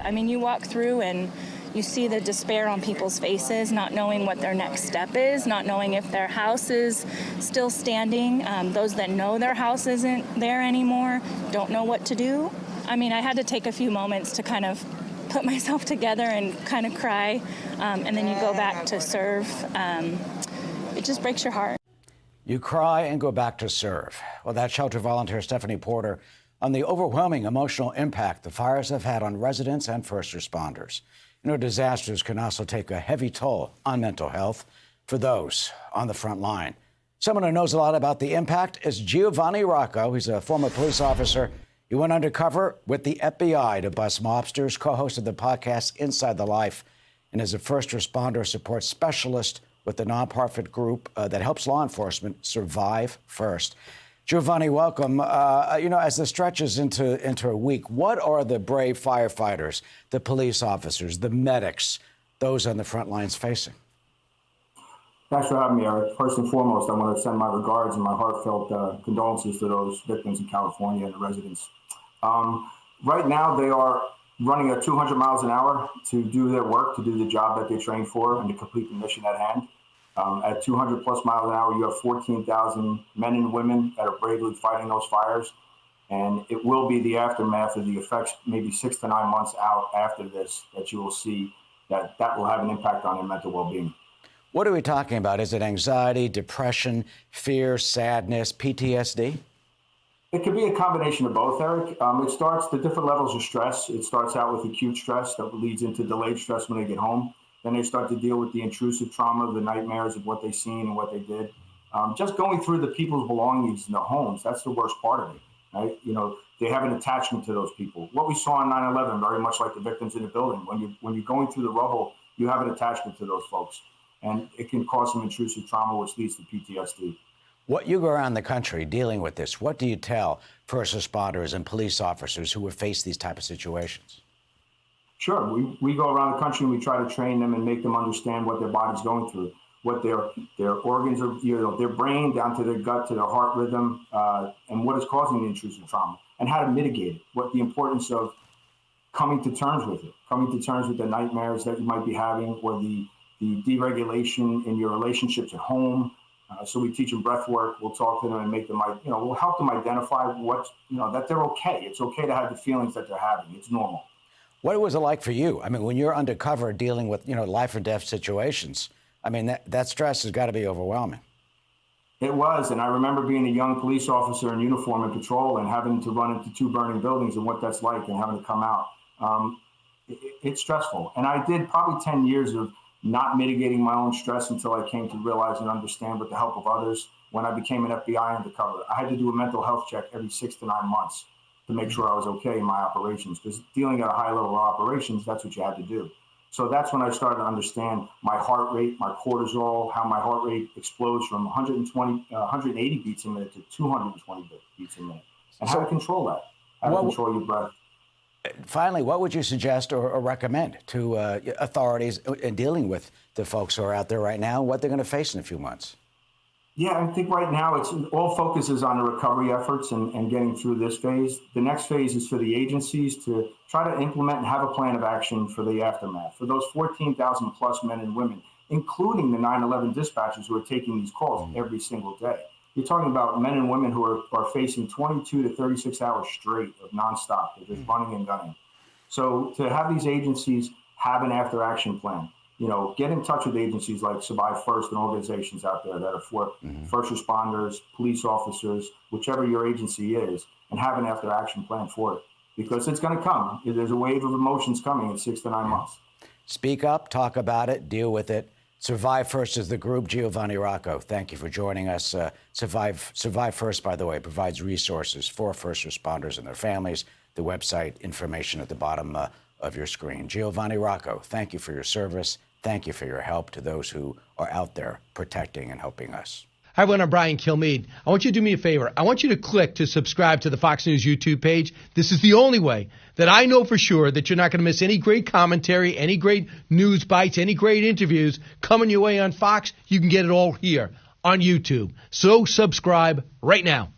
I mean, you walk through and you see the despair on people's faces, not knowing what their next step is, not knowing if their house is still standing. Those that know their house isn't there anymore don't know what to do. I mean, I had to take a few moments to kind of put myself together and kind of cry, and then you go back to serve. It just breaks your heart. You cry and go back to serve. Well, that's shelter volunteer Stephanie Porter on the overwhelming emotional impact the fires have had on residents and first responders. You know, disasters can also take a heavy toll on mental health for those on the front line. Someone who knows a lot about the impact is Giovanni Rocco. He's a former police officer. He went undercover with the FBI to bust mobsters, co-hosted the podcast Inside the Life, and is a first responder support specialist with the nonprofit group that helps law enforcement survive first. Giovanni, welcome. As this stretches into a week, what are the brave firefighters, the police officers, the medics, those on the front lines facing? Thanks for having me, Eric. First and foremost, I want to send my regards and my heartfelt condolences to those victims in California and the residents. Right now, they are running at 200 miles an hour to do their work, to do the job that they trained for, and to complete the mission at hand. At 200 plus miles an hour, you have 14,000 men and women that are bravely fighting those fires. And it will be the aftermath of the effects, maybe 6 to 9 months out after this, that you will see that will have an impact on their mental well-being. What are we talking about? Is it anxiety, depression, fear, sadness, PTSD? It could be a combination of both, Eric. It starts the different levels of stress. It starts out with acute stress that leads into delayed stress when they get home. Then they start to deal with the intrusive trauma, the nightmares of what they've seen and what they did. Just going through the people's belongings in their homes, that's the worst part of it, right? You know, they have an attachment to those people. What we saw on 9/11, very much like the victims in the building, when you're going through the rubble, you have an attachment to those folks. And it can cause some intrusive trauma, which leads to PTSD. What you go around the country dealing with this, what do you tell first responders and police officers who have faced these type of situations? Sure. We go around the country and we try to train them and make them understand what their body's going through, what their organs are, their brain down to their gut, to their heart rhythm, and what is causing the intrusive trauma, and how to mitigate it, what the importance of coming to terms with it, coming to terms with the nightmares that you might be having, or the deregulation in your relationships at home. So we teach them breath work. We'll talk to them and make them, we'll help them identify that they're okay. It's okay to have the feelings that they're having. It's normal. What was it like for you? I mean, when you're undercover dealing with, life or death situations, I mean, that stress has got to be overwhelming. It was. And I remember being a young police officer in uniform and patrol and having to run into 2 burning buildings and what that's like and having to come out. It's stressful. And I did probably 10 years of not mitigating my own stress until I came to realize and understand with the help of others. When I became an FBI undercover, I had to do a mental health check every 6 to 9 months to make sure I was okay in my operations, because dealing at a high level of operations, that's what you had to do. So that's when I started to understand my heart rate, my cortisol, how my heart rate explodes from 180 beats a minute to 220 beats a minute, and how to control that, how to control your breath. Finally, what would you suggest or recommend to authorities in dealing with the folks who are out there right now, what they're going to face in a few months? Yeah, I think right now it's all focuses on the recovery efforts and getting through this phase. The next phase is for the agencies to try to implement and have a plan of action for the aftermath, for those 14,000 plus men and women, including the 9/11 dispatchers who are taking these calls every single day. You're talking about men and women who are facing 22 to 36 hours straight of nonstop. They're just running and gunning. So to have these agencies have an after action plan, get in touch with agencies like Survive First and organizations out there that are for first responders, police officers, whichever your agency is, and have an after action plan for it, because it's going to come. There's a wave of emotions coming in 6 to 9 months. Speak up, talk about it, deal with it. Survive First is the group. Giovanni Rocco, thank you for joining us. Survive First, by the way, provides resources for first responders and their families. The website information at the bottom of your screen. Giovanni Rocco, thank you for your service. Thank you for your help to those who are out there protecting and helping us. Hi, everyone. I'm Brian Kilmeade. I want you to do me a favor. I want you to click to subscribe to the Fox News YouTube page. This is the only way that I know for sure that you're not going to miss any great commentary, any great news bites, any great interviews coming your way on Fox. You can get it all here on YouTube. So subscribe right now.